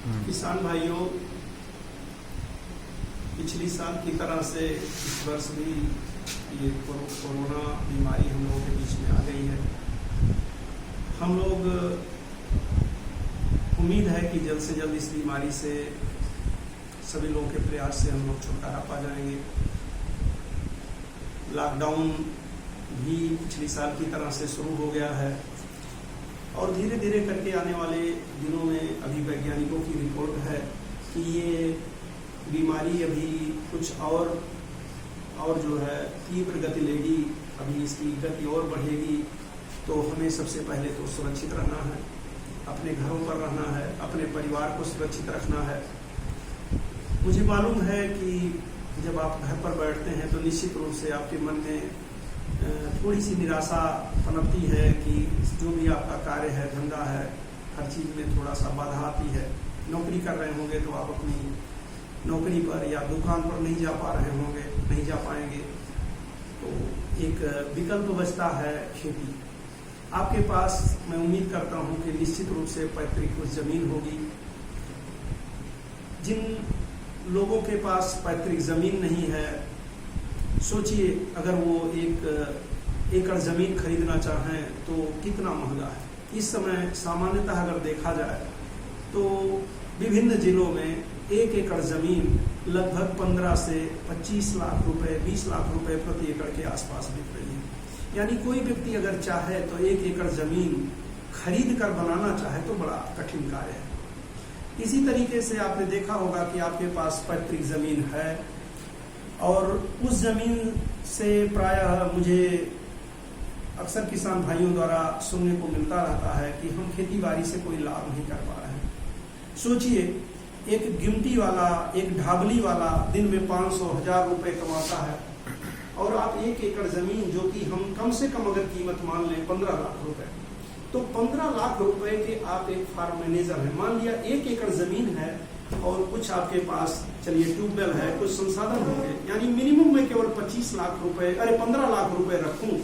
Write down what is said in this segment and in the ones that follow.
किसान भाइयों, पिछली साल की तरह से इस वर्ष भी ये कोरोना बीमारी हम लोगों के बीच में आ गई है। हम लोग उम्मीद है कि जल्द से जल्द इस बीमारी से सभी लोगों के प्रयास से हम लोग छुटकारा पा जाएंगे। लॉकडाउन भी पिछली साल की तरह से शुरू हो गया है और धीरे धीरे करके आने वाले दिनों में अभी वैज्ञानिकों की रिपोर्ट है कि ये बीमारी अभी कुछ और जो है तीव्र गति लेगी, अभी इसकी गति और बढ़ेगी। तो हमें सबसे पहले तो सुरक्षित रहना है, अपने घरों पर रहना है, अपने परिवार को सुरक्षित रखना है। मुझे मालूम है कि जब आप घर पर बैठते हैं तो निश्चित रूप से आपके मन में थोड़ी सी निराशा पनपती है कि जो भी आपका कार्य है, धंधा है, हर चीज़ में थोड़ा सा बाधा आती है। नौकरी कर रहे होंगे तो आप अपनी नौकरी पर या दुकान पर नहीं जा पा रहे होंगे, नहीं जा पाएंगे, तो एक विकल्प बचता है खेती। आपके पास मैं उम्मीद करता हूं कि निश्चित रूप से पैतृक कुछ जमीन होगी। जिन लोगों के पास पैतृक जमीन नहीं है, सोचिए अगर वो 1 एकड़ जमीन खरीदना चाहें तो कितना महंगा है। इस समय सामान्यतः अगर देखा जाए तो विभिन्न जिलों में 1 एकड़ जमीन लगभग 15 से 25 लाख रुपए, 20 लाख रुपए प्रति एकड़ के आसपास बिक रही है। यानी कोई व्यक्ति अगर चाहे तो 1 एकड़ जमीन खरीद कर बनाना चाहे तो बड़ा कठिन कार्य है। इसी तरीके से आपने देखा होगा कि आपके पास पैतृक जमीन है और उस जमीन से प्रायः मुझे अक्सर किसान भाइयों द्वारा सुनने को मिलता रहता है कि हम खेती बाड़ी से कोई लाभ नहीं कर पा रहे हैं। सोचिए, एक गिमटी वाला, एक ढाबली वाला दिन में 500-1000 रुपए कमाता है और आप 1 एकड़ जमीन, जो कि हम कम से कम अगर कीमत मान लें 15 लाख रुपए, तो 15 लाख रुपए के आप एक फार्म मैनेजर हैं। मान लिया 1 एकड़ जमीन है और कुछ आपके पास चलिए ट्यूबवेल है, कुछ संसाधन होंगे, यानी मिनिमम मैं केवल 15 लाख रुपए रखूं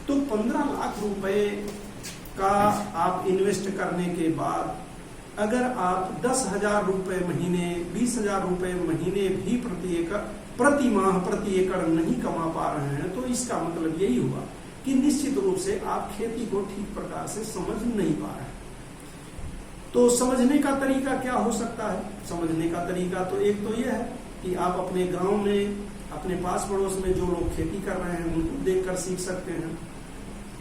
तो 15 लाख रुपए का आप इन्वेस्ट करने के बाद अगर आप 10,000 रुपए महीने, 20,000 रुपए महीने भी प्रति माह प्रति एकड़ नहीं कमा पा रहे हैं, तो इसका मतलब यही हुआ कि निश्चित रूप से आप खेती को ठीक प्रकार से समझ नहीं पा रहे हैं। तो समझने का तरीका क्या हो सकता है? समझने का तरीका तो एक तो यह है कि आप अपने गांव में, अपने पास पड़ोस में जो लोग खेती कर रहे हैं उनको देखकर सीख सकते हैं।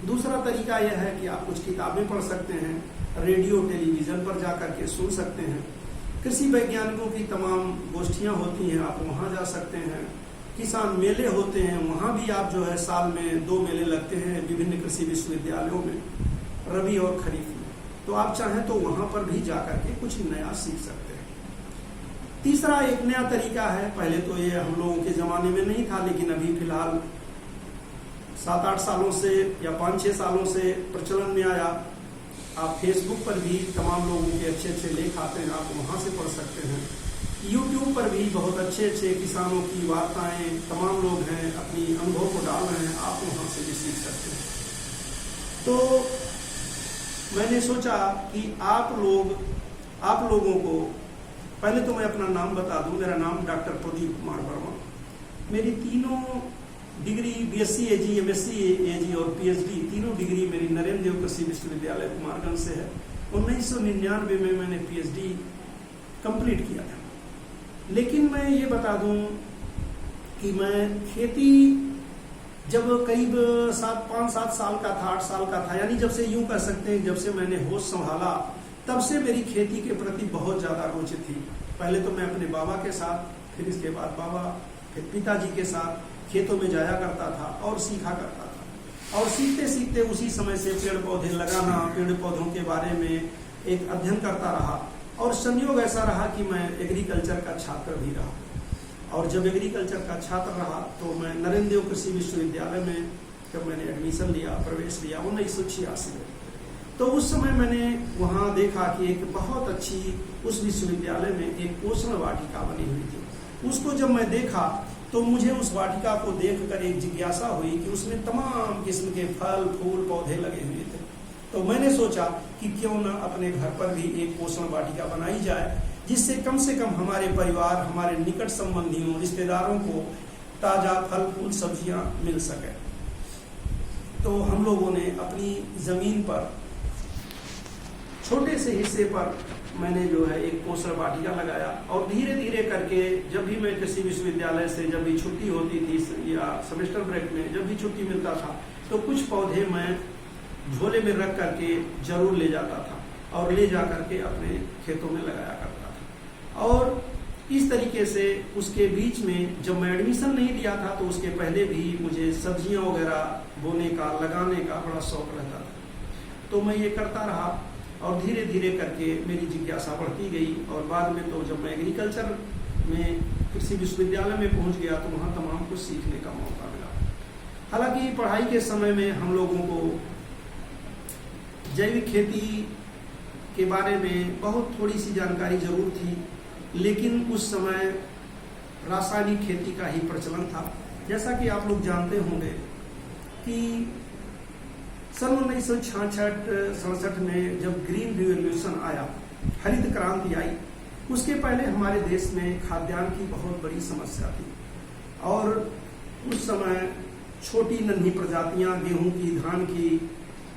दूसरा तरीका यह है कि आप कुछ किताबें पढ़ सकते हैं, रेडियो टेलीविजन पर जाकर के सुन सकते हैं। कृषि वैज्ञानिकों की तमाम गोष्ठियां होती हैं, आप वहां जा सकते हैं। किसान मेले होते हैं, वहां भी आप जो है साल में 2 मेले लगते हैं विभिन्न कृषि विश्वविद्यालयों में, रबी और खरीफ में। तो आप चाहें तो वहां पर भी जाकर के कुछ नया सीख सकते हैं। तीसरा एक नया तरीका है, पहले तो ये हम लोगों के जमाने में नहीं था, लेकिन अभी फिलहाल 7-8 सालों से या 5-6 सालों से प्रचलन में आया। आप फेसबुक पर भी तमाम लोगों के अच्छे लेख आते हैं, आप वहां से पढ़ सकते हैं। यूट्यूब पर भी बहुत अच्छे किसानों की वार्ताएं तमाम लोग हैं, अपनी अनुभव को डाल रहे हैं, आप वहां से भी सीख सकते हैं। तो मैंने सोचा कि आप लोगों को पहले तो मैं अपना नाम बता दूं। मेरा नाम डॉक्टर प्रदीप कुमार वर्मा। मेरी तीनों degree BSc AG, MSc AG और PhD तीनों डिग्री मेरी नरेंद्र देव कृषि विश्वविद्यालय कुमारगंज से है। 1999 में मैंने PhD कंप्लीट किया था। लेकिन मैं ये बता दूं कि मैं खेती जब करीब 5-7 साल का था, 8 साल का था, यानी जब से यूं कह सकते हैं जब से मैंने होश संभाला तब से मेरी खेती के प्रति बहुत ज्यादा रुचि थी। पहले तो मैं अपने बाबा के साथ, फिर इसके बाद फिर पिताजी के साथ खेतों में जाया करता था और सीखा करता था। और सीखते सीखते उसी समय से पेड़ पौधे लगाना, पेड़ पौधों के बारे में एक अध्ययन करता रहा और संयोग ऐसा रहा कि मैं एग्रीकल्चर का छात्र भी रहा। और जब एग्रीकल्चर का छात्र रहा तो मैं नरेंद्र देव कृषि विश्वविद्यालय में जब मैंने एडमिशन लिया, प्रवेश लिया 1986 में, तो उस समय मैंने वहाँ देखा कि एक बहुत अच्छी उस विश्वविद्यालय में एक पोषण वाटिका बनी हुई थी। उसको जब मैं देखा तो मुझे उस वाटिका को देखकर एक जिज्ञासा हुई कि उसमें तमाम किस्म के फल फूल पौधे लगे हुए थे। तो मैंने सोचा कि क्यों न अपने घर पर भी एक पोषण वाटिका बनाई जाए जिससे कम से कम हमारे परिवार, हमारे निकट संबंधियों, रिश्तेदारों को ताज़ा फल फूल सब्जियां मिल सके। तो हम लोगों ने अपनी ज़मीन पर छोटे से हिस्से पर मैंने जो है एक पोषण वाटिका लगाया, और धीरे धीरे करके जब भी मैं कृषि विश्वविद्यालय से जब भी छुट्टी होती थी या सेमेस्टर ब्रेक में जब भी छुट्टी मिलता था तो कुछ पौधे मैं झोले में रख करके जरूर ले जाता था और ले जा करके अपने खेतों में लगाया करता था। और इस तरीके से उसके बीच में जब मैं एडमिशन नहीं लिया था तो उसके पहले भी मुझे सब्जियां वगैरह बोने का, लगाने का बड़ा शौक रहता था। तो मैं ये करता रहा और धीरे धीरे करके मेरी जिज्ञासा बढ़ती गई, और बाद में तो जब मैं एग्रीकल्चर में कृषि विश्वविद्यालय में पहुंच गया तो वहाँ तमाम कुछ सीखने का मौका मिला। हालांकि पढ़ाई के समय में हम लोगों को जैविक खेती के बारे में बहुत थोड़ी सी जानकारी जरूर थी, लेकिन उस समय रासायनिक खेती का ही प्रचलन था। जैसा कि आप लोग जानते होंगे कि सन 1966-67 में जब ग्रीन रिवॉल्यूशन आया, हरित क्रांति आई, उसके पहले हमारे देश में खाद्यान्न की बहुत बड़ी समस्या थी, और उस समय छोटी नन्ही प्रजातियां गेहूं की, धान की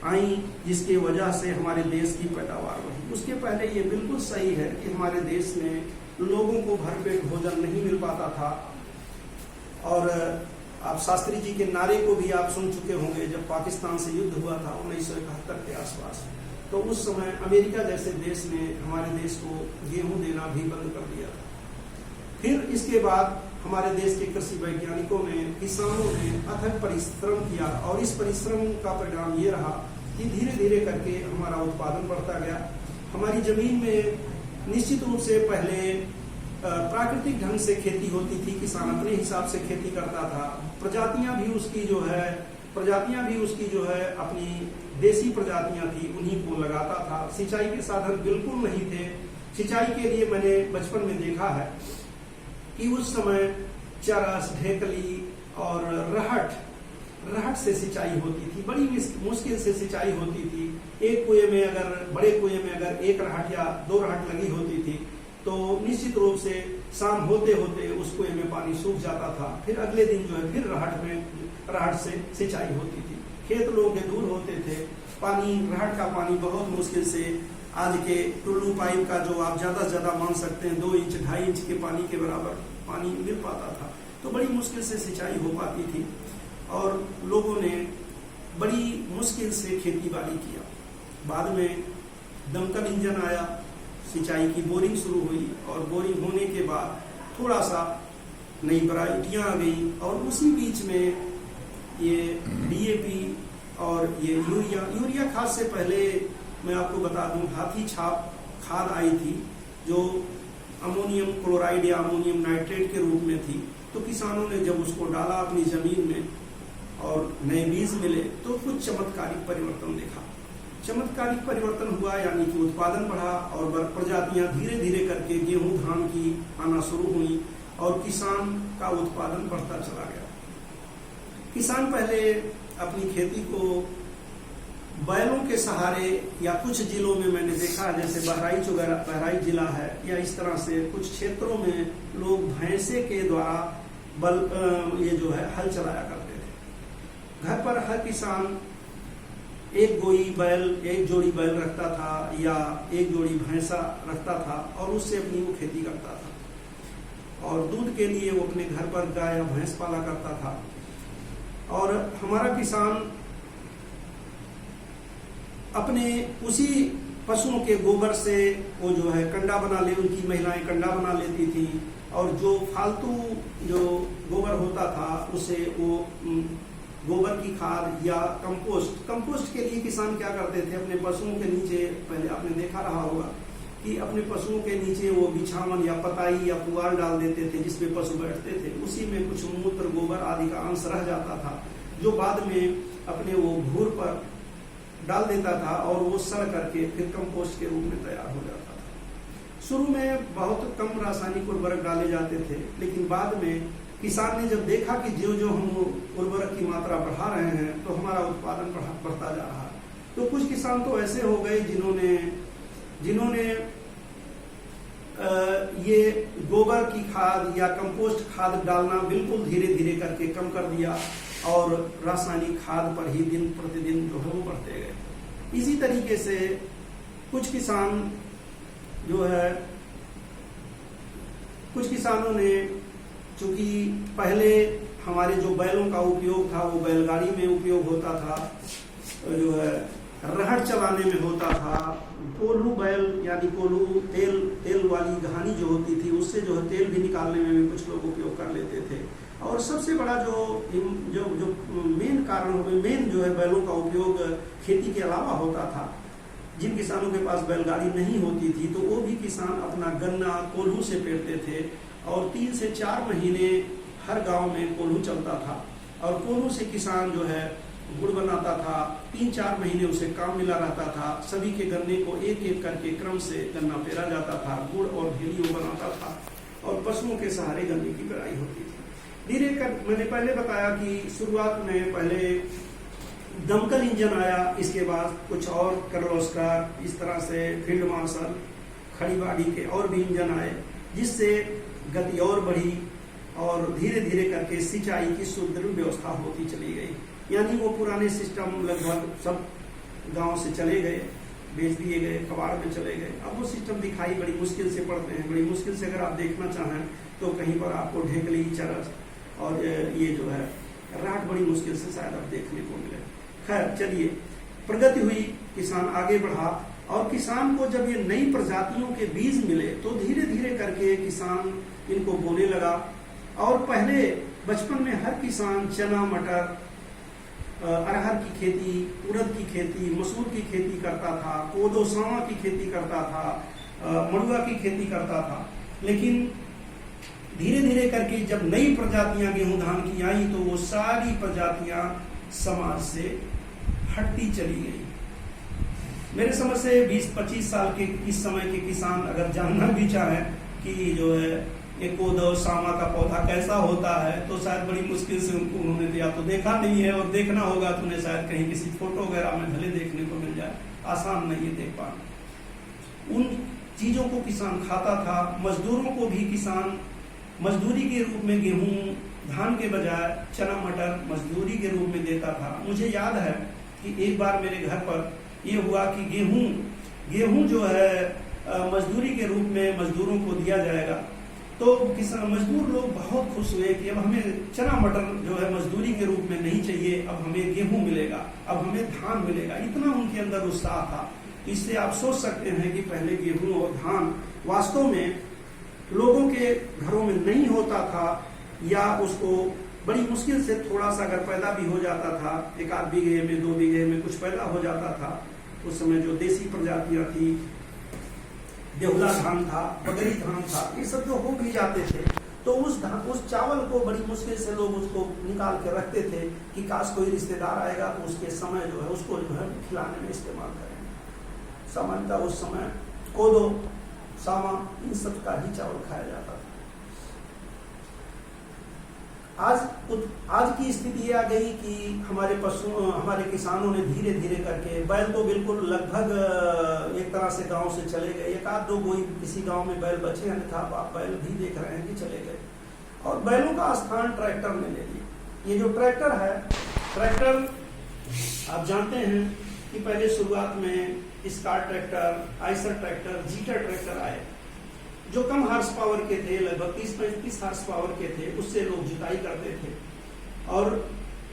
आई, जिसके वजह से हमारे देश की पैदावार बढ़ी। उसके पहले ये बिल्कुल सही है कि हमारे देश में लोगों को भरपेट भोजन नहीं मिल पाता था। और आप शास्त्री जी के नारे को भी आप सुन चुके होंगे, जब पाकिस्तान से युद्ध हुआ था 1971 के आसपास, तो उस समय अमेरिका जैसे देश ने हमारे देश को गेहूं देना भी बंद कर दिया था। फिर इसके बाद हमारे देश के कृषि वैज्ञानिकों ने, किसानों ने अथक परिश्रम किया, और इस परिश्रम का परिणाम ये रहा कि धीरे धीरे करके हमारा उत्पादन बढ़ता गया। हमारी जमीन में निश्चित रूप से पहले प्राकृतिक ढंग से खेती होती थी, किसान अपने हिसाब से खेती करता था। प्रजातियां भी उसकी जो है अपनी देसी प्रजातियां थी, उन्हीं को लगाता था। सिंचाई के साधन बिल्कुल नहीं थे। सिंचाई के लिए मैंने बचपन में देखा है कि उस समय चरस, ढेकली और रहट से सिंचाई होती थी। बड़ी मुश्किल से सिंचाई होती थी। एक कुएं में अगर, बड़े कुएं में अगर एक रहट या दो रहट लगी होती थी तो निश्चित रूप से शाम होते होते उस कुएं में पानी सूख जाता था। फिर अगले दिन जो है फिर रहट से सिंचाई होती थी। खेत लोगों के दूर होते थे, रहट का पानी बहुत मुश्किल से आज के टुल्लू पाइप का जो आप ज्यादा से ज्यादा मान सकते हैं 2 इंच 2.5 इंच के पानी के बराबर पानी मिल पाता था। तो बड़ी मुश्किल से सिंचाई हो पाती थी, और लोगों ने बड़ी मुश्किल से खेती बाड़ी किया। बाद में दमकल इंजन आया, सिंचाई की बोरिंग शुरू हुई, और बोरिंग होने के बाद थोड़ा सा नई वैरायटियां आ गई, और उसी बीच में ये DAP और ये यूरिया खाद से पहले मैं आपको बता दूं हाथी छाप खाद आई थी, जो अमोनियम क्लोराइड या अमोनियम नाइट्रेट के रूप में थी। तो किसानों ने जब उसको डाला अपनी जमीन में और नए बीज मिले तो कुछ चमत्कारिक परिवर्तन देखा। चमत्कारिक परिवर्तन हुआ, यानी कि उत्पादन बढ़ा, और प्रजातियां धीरे धीरे करके गेहूं, धान की आना शुरू हुई, और किसान का उत्पादन बढ़ता चला गया। किसान पहले अपनी खेती को बैलों के सहारे, या कुछ जिलों में मैंने देखा, जैसे बहराइच जिला है, या इस तरह से कुछ क्षेत्रों में लोग भैंसे के द्वारा ये जो है हल चलाया करते थे। घर पर हर किसान एक जोड़ी बैल रखता था, या एक जोड़ी भैंसा रखता था, और उससे अपनी वो खेती करता था। और दूध के लिए वो अपने घर पर गाय या भैंस पाला करता था। और हमारा किसान अपने उसी पशुओं के गोबर से वो जो है कंडा बना ले, उनकी महिलाएं कंडा बना लेती थी, और जो फालतू जो गोबर होता था उसे वो गोबर की खाद या कंपोस्ट के लिए किसान क्या करते थे, अपने पशुओं के नीचे, पहले आपने देखा रहा होगा कि अपने पशुओं के नीचे वो बिछावन या पताई या पुआल डाल देते थे, जिसमें पशु बैठते थे। उसी में कुछ मूत्र, गोबर आदि का अंश रह जाता था, जो बाद में अपने वो घूर पर डाल देता था, और वो सड़ करके फिर कंपोस्ट के रूप में तैयार हो जाता था। शुरू में बहुत कम रासायनिक उर्वरक डाले जाते थे, लेकिन बाद में किसान ने जब देखा कि जो हम उर्वरक की मात्रा बढ़ा रहे हैं तो हमारा उत्पादन बढ़ता जा रहा है, तो कुछ किसान तो ऐसे हो गए जिन्होंने ये गोबर की खाद या कंपोस्ट खाद डालना बिल्कुल धीरे धीरे करके कम कर दिया और रासायनिक खाद पर ही दिन प्रतिदिन जो है वो बढ़ते गए। इसी तरीके से कुछ किसान जो है, कुछ किसानों ने, चूंकि पहले हमारे जो बैलों का उपयोग था वो बैलगाड़ी में उपयोग होता था, जो है रहड़ चलाने में होता था, कोल्हू बैल यानी कोल्हू तेल वाली घानी जो होती थी उससे जो है तेल भी निकालने में भी कुछ लोग उपयोग कर लेते थे। और सबसे बड़ा जो मेन कारण मेन जो है बैलों का उपयोग खेती के अलावा होता था। जिन किसानों के पास बैलगाड़ी नहीं होती थी तो वो भी किसान अपना गन्ना कोल्हू से पेरते थे और 3 से 4 महीने हर गांव में कोल्हू चलता था और कोल्हू से किसान जो है गुड़ बनाता था। 3-4 महीने उसे काम मिला रहता था। सभी के गन्ने को एक एक करके क्रम से गन्ना पेरा जाता था, गुड़ और ढेली वो बनाता था और पशुओं के सहारे गन्ने की पेराई होती थी। धीरे कर मैंने पहले बताया कि शुरुआत में पहले दमकल इंजन आया, इसके बाद कुछ और किर्लोस्कर, इस तरह से फील्ड मार्शल, खड़ी बाड़ी के और भी इंजन आए जिससे गति और बढ़ी और धीरे धीरे करके सिंचाई की सुदृढ़ व्यवस्था होती चली गई। यानी वो पुराने सिस्टम लगभग सब गांव से चले गए, बेच दिए गए, कबाड़ में चले गए। अब वो सिस्टम दिखाई बड़ी मुश्किल से पड़ते हैं। बड़ी मुश्किल से अगर आप देखना चाहें तो कहीं पर आपको ढेकली, चरस और ये जो है राट बड़ी मुश्किल से शायद आप देखने को मिले। खैर चलिए, प्रगति हुई, किसान आगे बढ़ा और किसान को जब ये नई प्रजातियों के बीज मिले तो धीरे धीरे करके किसान इनको बोने लगा। और पहले बचपन में हर किसान चना, मटर, अरहर की खेती, उड़द की खेती, मसूर की खेती करता था, कोदो सावा की खेती करता था, मड़ुआ की खेती करता था। लेकिन धीरे धीरे करके जब नई प्रजातियां गेहूं धान की आई तो वो सारी प्रजातियां समाज से हटती चली गई। मेरे समझ से 20-25 साल के इस समय के किसान अगर जानना भी चाहें कि जो है एक कोदो सामा का पौधा कैसा होता है तो शायद बड़ी मुश्किल से उन्होंने या तो देखा नहीं है और देखना होगा तो उन्हें शायद कहीं किसी फोटो वगैरह में भले देखने को मिल जाए, आसान नहीं है देख पाना। उन चीजों को किसान खाता था। मजदूरों को भी किसान मजदूरी के रूप में गेहूं धान के बजाय चना मटर मजदूरी के रूप में देता था। मुझे याद है कि एक बार मेरे घर पर यह हुआ कि गेहूं जो है मजदूरी के रूप में मजदूरों को दिया जाएगा तो किसान मजदूर लोग बहुत खुश हुए कि अब हमें चना मटर जो है मजदूरी के रूप में नहीं चाहिए, अब हमें गेहूं मिलेगा, अब हमें धान मिलेगा। इतना उनके अंदर उत्साह था। इससे आप सोच सकते हैं कि पहले गेहूं और धान वास्तव में लोगों के घरों में नहीं होता था या उसको बड़ी मुश्किल से थोड़ा सा अगर पैदा भी हो जाता था, 1-8 बीघे में 2 बीघे में कुछ पैदा हो जाता था। उस समय जो देसी प्रजातियां थी, देहुला धान था, बगरी धान था, ये सब जो हो भी जाते थे तो उस चावल को बड़ी मुश्किल से लोग उसको निकाल के रखते थे कि काश कोई रिश्तेदार आएगा तो उसके समय जो है उसको जो है खिलाने में इस्तेमाल करेंगे। सामान्यतः उस समय कोदो, सामा, इन सब का ही चावल खाया जाता था। आज की स्थिति ये आ गई कि हमारे किसानों ने धीरे धीरे करके, बैल तो बिल्कुल लगभग एक तरह से गांव से चले गए। 1-8 दो कोई किसी गांव में बैल बचे हैं, था आप बैल भी देख रहे हैं कि चले गए और बैलों का स्थान ट्रैक्टर ने ले लिया। ये जो ट्रैक्टर है, ट्रैक्टर आप जानते हैं कि पहले शुरुआत में Escort tractor, Eicher tractor, Zetor tractor आए जो कम हार्स पावर के थे, लगभग 30-35 हार्स पावर के थे। उससे लोग जुताई करते थे। और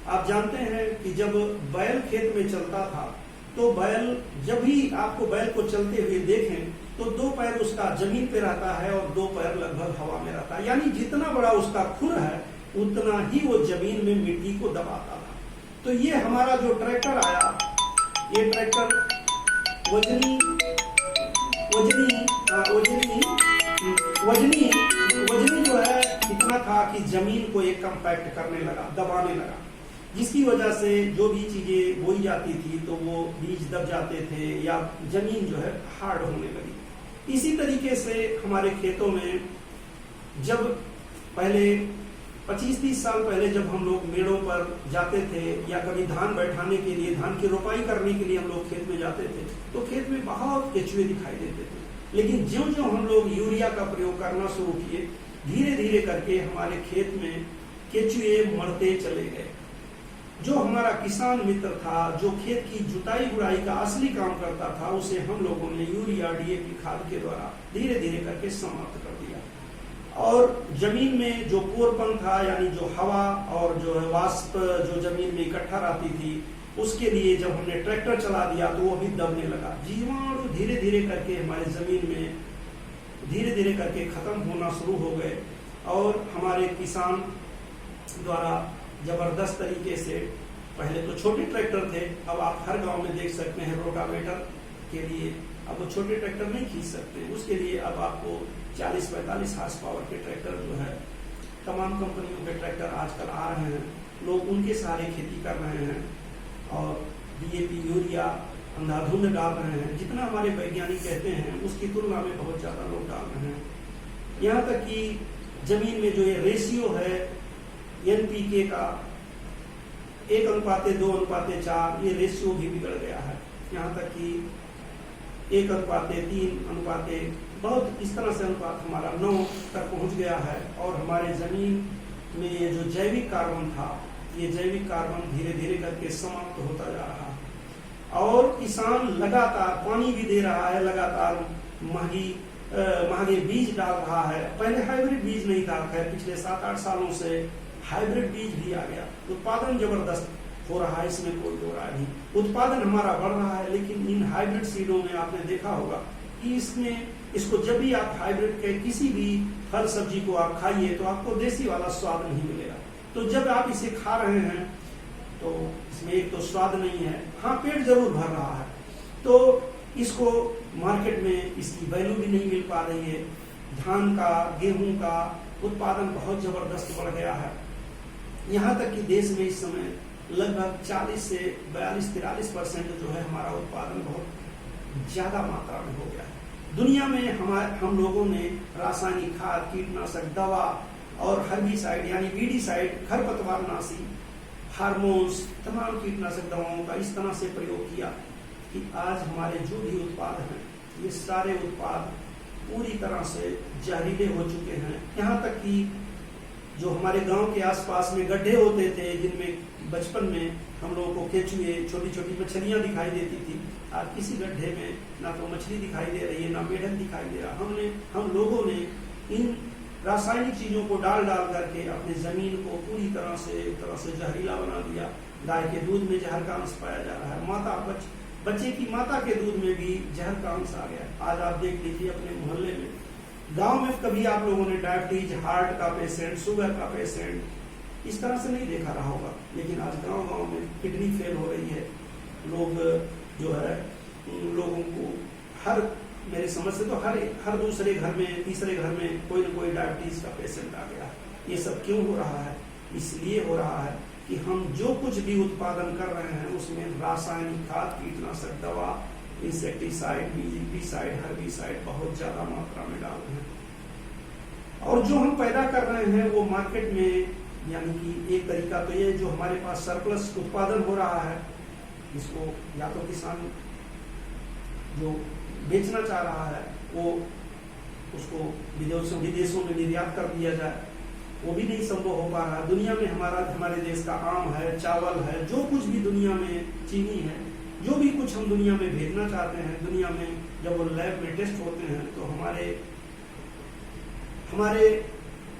आप जानते हैं कि जब बैल खेत में चलता था तो बैल, जब भी आपको बैल को चलते हुए देखें तो 2 पैर उसका जमीन पे रहता है और 2 पैर लगभग हवा में रहता है। यानी जितना बड़ा उसका खुर है उतना ही वो जमीन में मिट्टी को दबाता था। तो ये हमारा जो ट्रैक्टर आया, ये ट्रैक्टर वजनी जो है इतना था कि जमीन को एक कंपैक्ट करने लगा, दबाने लगा, जिसकी वजह से जो भी चीजें बोई जाती थी तो वो बीज दब जाते थे या जमीन जो है हार्ड होने लगी। इसी तरीके से हमारे खेतों में जब पहले 25-30 साल पहले जब हम लोग मेड़ों पर जाते थे या कभी धान बैठाने के लिए, धान की रोपाई करने के लिए हम लोग खेत में जाते थे तो खेत में बहुत केचुए दिखाई देते थे। लेकिन ज्यों ज्यों हम लोग यूरिया का प्रयोग करना शुरू किए, धीरे धीरे करके हमारे खेत में केचुए मरते चले गए। जो हमारा किसान मित्र था, जो खेत की जुताई बुराई का असली काम करता था, उसे हम लोगों ने यूरिया डीएपी खाद के द्वारा धीरे धीरे करके समाप्त कर दिया। और जमीन में जो कोरपन था, यानी जो हवा और जो वाष्प जो जमीन में इकट्ठा रहती थी, उसके लिए जब हमने ट्रैक्टर चला दिया तो वो भी दबने लगा। जीवाणु धीरे धीरे करके हमारे जमीन में धीरे धीरे करके खत्म होना शुरू हो गए। और हमारे किसान द्वारा जबरदस्त तरीके से, पहले तो छोटे ट्रैक्टर थे, अब आप हर गांव में देख सकते हैं रोटावेटर के लिए अब वो छोटे ट्रैक्टर नहीं खींच सकते, उसके लिए अब आपको 40-45 हार्स पावर के ट्रैक्टर जो है, तमाम कंपनियों के ट्रैक्टर आजकल आ रहे हैं, लोग उनके सहारे खेती कर रहे हैं और डीएपी यूरिया अंधाधुंध डाल रहे हैं। जितना हमारे वैज्ञानिक कहते हैं उसकी तुलना में बहुत ज्यादा लोग डाल रहे हैं। यहाँ तक कि जमीन में जो ये रेशियो है एनपीके का 1:2:4, ये रेशियो भी बिगड़ गया है। यहाँ तक कि 1:3 बहुत इस तरह से अनुपात हमारा 9 तक पहुंच गया है। और हमारे जमीन में ये जो जैविक कार्बन था, ये जैविक कार्बन धीरे धीरे करके समाप्त होता जा रहा है। और किसान लगातार पानी भी दे रहा है, लगातार महंगे बीज डाल रहा है। पहले हाइब्रिड बीज नहीं था, खैर पिछले 7-8 सालों से हाइब्रिड बीज भी आ गया। उत्पादन जबरदस्त हो रहा है, इसमें कोई दो राय नहीं। उत्पादन हमारा बढ़ रहा है, लेकिन इन हाइब्रिड सीडों में आपने देखा होगा कि इसको जब भी आप हाइब्रिड के किसी भी फल सब्जी को आप खाइए तो आपको देसी वाला स्वाद नहीं मिलेगा। तो जब आप इसे खा रहे हैं तो इसमें एक तो स्वाद नहीं है, हाँ पेट जरूर भर रहा है, तो इसको मार्केट में इसकी वैल्यू भी नहीं मिल पा रही है। धान का, गेहूं का उत्पादन बहुत जबरदस्त बढ़ गया है। यहाँ तक कि देश में इस समय लगभग 40 से 42-43% जो है हमारा उत्पादन बहुत ज्यादा मात्रा में हो गया है। दुनिया में हम लोगों ने रासायनिक खाद, कीटनाशक दवा और हर्बिसाइड यानी वीडीसाइड, खरपतवारनाशी, हार्मोन्स, तमाम कीटनाशक दवाओं का इस तरह से प्रयोग किया कि आज हमारे जो भी उत्पाद हैं, ये सारे उत्पाद पूरी तरह से जहरीले हो चुके हैं। यहाँ तक कि जो हमारे गांव के आसपास में गड्ढे होते थे, जिनमें बचपन में हम लोगों को केचुए, छोटी छोटी मछलियां दिखाई देती थी, आज किसी गड्ढे में ना तो मछली दिखाई दे रही है, ना मेढक दिखाई दे रहा। हम लोगों ने इन रासायनिक चीजों को डाल करके अपने जमीन को पूरी तरह से जहरीला बना दिया। गाय के दूध में जहर का अंश पाया जा रहा है, बच्चे की माता के दूध में भी जहर का अंश आ गया। आज आप देख लीजिए अपने मोहल्ले में, गांव में कभी आप लोगों ने डायबिटीज, हार्ट का पेशेंट, शुगर का पेशेंट इस तरह से नहीं देखा रहा होगा, लेकिन आज गांव में किडनी फेल हो रही है। लोग जो है लोगों को मेरे समझ से तो हर दूसरे घर में, तीसरे घर में कोई न कोई डायबिटीज का पेशेंट आ गया। ये सब क्यों हो रहा है? इसलिए हो रहा है कि हम जो कुछ भी उत्पादन कर रहे हैं उसमें रासायनिक खाद, कीटनाशक दवा, इंसेक्टिसाइड, वीजिसाइड, हर्बिसाइड बहुत ज्यादा मात्रा में डाल रहे हैं। और जो हम पैदा कर रहे हैं वो मार्केट में, यानी कि एक तरीका तो ये जो हमारे पास सरप्लस उत्पादन हो रहा है, इसको या तो किसान जो बेचना चाह रहा है वो उसको विदेशों में निर्यात कर दिया जाए, वो भी नहीं संभव हो पा रहा। दुनिया में हमारे देश का आम है, चावल है, जो कुछ भी दुनिया में, चीनी है, जो भी कुछ हम दुनिया में भेजना चाहते हैं, दुनिया में जब वो लैब में टेस्ट होते हैं तो हमारे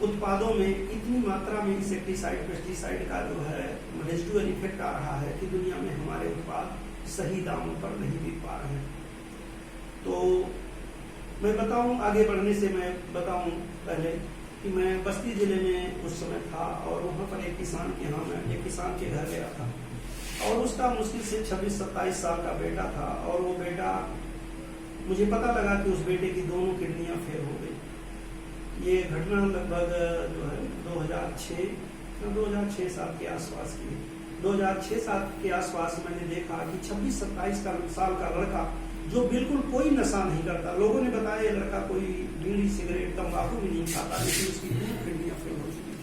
उत्पादों में इतनी मात्रा में इंसेक्टिसाइड, पेस्टिसाइड का जो है रेजिडुअल इफेक्ट आ रहा है कि दुनिया में हमारे उत्पाद सही दामों पर नहीं बिक पा रहे हैं। तो मैं बताऊं, आगे बढ़ने से मैं बताऊं पहले कि मैं बस्ती जिले में उस समय था और वहां पर एक किसान के घर गया था और उसका मुश्किल से 26-27 साल का बेटा था। और वो बेटा, मुझे पता लगा कि उस बेटे की दोनों किडनियां फेल हो गई। ये घटना लगभग जो है 2006-7 के आसपास की। 2006-7 के आसपास मैंने देखा कि 26-27 साल का लड़का जो बिल्कुल कोई नशा नहीं करता, लोगों ने बताया ये लड़का कोई बीड़ी, सिगरेट, तंबाकू भी नहीं खाता, लेकिन उसकी किडनियां फेल हो चुकी थी।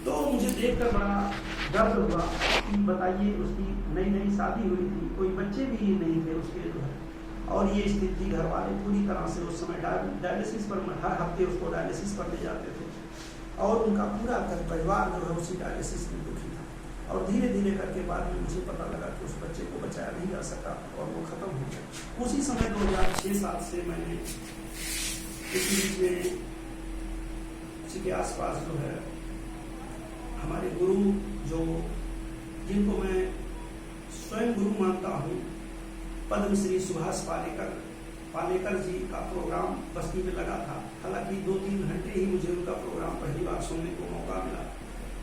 तो मुझे देखकर बड़ा दर्द हुआ कि बताइए, उसकी नई शादी हुई थी, कोई बच्चे भी नहीं थे उसके जो है, और ये स्थिति घर वाले पूरी तरह से उस समय डायलिसिस पर, हर हफ्ते उसको डायलिसिस पर ले जाते थे और उनका पूरा घर परिवार जो है उसी डायलिसिस में दुखी था। और धीरे धीरे करके बाद में मुझे पता लगा कि उस बच्चे को बचाया नहीं जा सका और वो खत्म हो गया। उसी समय 2006-07 से मैंने इस बीच में इसी के आसपास जो है हमारे गुरु, जो जिनको मैं स्वयं गुरु मानता हूँ, पद्मश्री सुभाष पालेकर जी का प्रोग्राम बस्ती में लगा था। हालांकि 2-3 घंटे ही मुझे उनका प्रोग्राम पहली बार सुनने को मौका मिला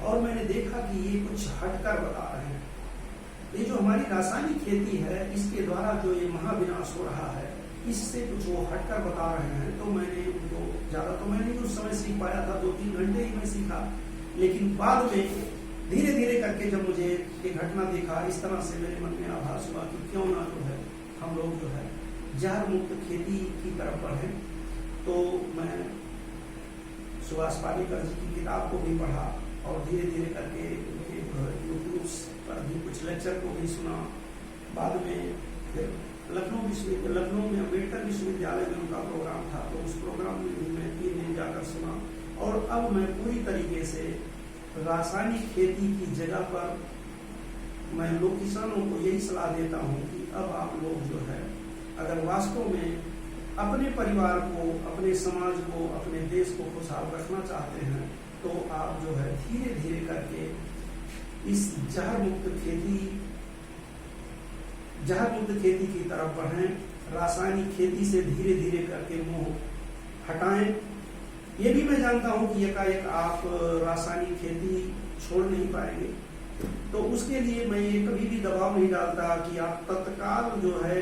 और मैंने देखा कि ये कुछ हटकर बता रहे हैं। ये जो हमारी रासायनिक खेती है, इसके द्वारा जो ये महाविनाश हो रहा है, इससे कुछ वो हटकर बता रहे हैं। तो मैंने उनको ज़्यादा तो मैंने उस समय सीख पाया था, 2-3 घंटे ही मैं सीखा। लेकिन बाद में धीरे धीरे करके जब मुझे एक घटना देखा, इस तरह से मेरे मन में आभास हुआ कि क्यों ना जो है हम लोग जो है जहर मुक्त खेती की तरफ बढ़े। तो मैं सुभाष पालेकर जी की किताब को भी पढ़ा और धीरे धीरे करके यूट्यूब पर भी कुछ लेक्चर को भी सुना। बाद में फिर लखनऊ में अम्बेडकर विश्वविद्यालय में उनका प्रोग्राम था, तो उस प्रोग्राम में भी मैं 3 दिन जाकर सुना। और अब मैं पूरी तरीके से रासायनिक खेती की जगह पर मैं लोग किसानों को यही सलाह देता हूँ कि अब आप लोग जो है अगर वास्तव में अपने परिवार को, अपने समाज को, अपने देश को खुशहाल रखना चाहते हैं, तो आप जो है धीरे धीरे करके इस जहर मुक्त खेती की तरफ बढ़ें। रासायनिक खेती से धीरे धीरे करके मुंह हटाएं। ये भी मैं जानता हूं कि एकाएक आप रासायनिक खेती छोड़ नहीं पाएंगे, तो उसके लिए मैं ये कभी भी दबाव नहीं डालता कि आप तत्काल जो है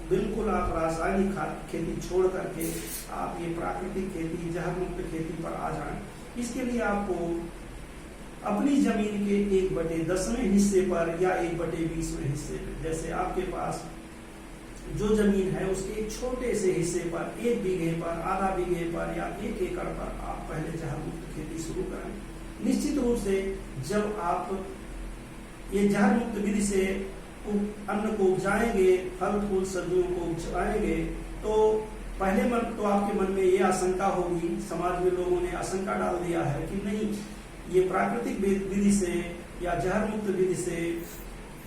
बिल्कुल आप रासायनिक खेती छोड़ करके आप ये प्राकृतिक खेती, जहर मुक्त खेती पर आ जाएं। इसके लिए आपको अपनी जमीन के 1/10वें हिस्से पर या 1/20वें हिस्से पर, जैसे आपके पास जो जमीन है उसके एक छोटे से हिस्से पर, 1 बीघे पर, आधा बीघे पर या 1 एकड़ पर आप पहले जहर मुक्त खेती शुरू करें। निश्चित रूप से जब आप ये जहर मुक्त विधि से अन्न को उपजाएंगे, फल फूल सब्जियों को उपजाएंगे, तो पहले तो आपके मन में ये आशंका होगी, समाज में लोगों ने आशंका डाल दिया है कि नहीं, ये प्राकृतिक विधि से या जहर मुक्त विधि से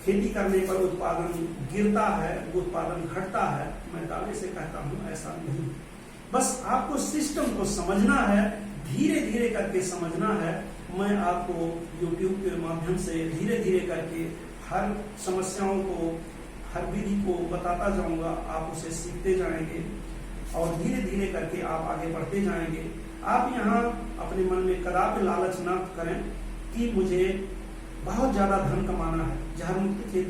खेती करने पर उत्पादन गिरता है, उत्पादन घटता है। मैं दावे से कहता हूँ ऐसा नहीं। बस आपको सिस्टम को समझना है, धीरे धीरे करके समझना है। मैं आपको YouTube के माध्यम से धीरे धीरे करके हर समस्याओं को, हर विधि को बताता जाऊंगा। आप उसे सीखते जाएंगे और धीरे धीरे करके आप आगे बढ़ते जाएंगे। आप यहाँ अपने मन में कदापि लालच न करें कि मुझे बहुत ज्यादा धन कमाना है। जहर मुक्त खेती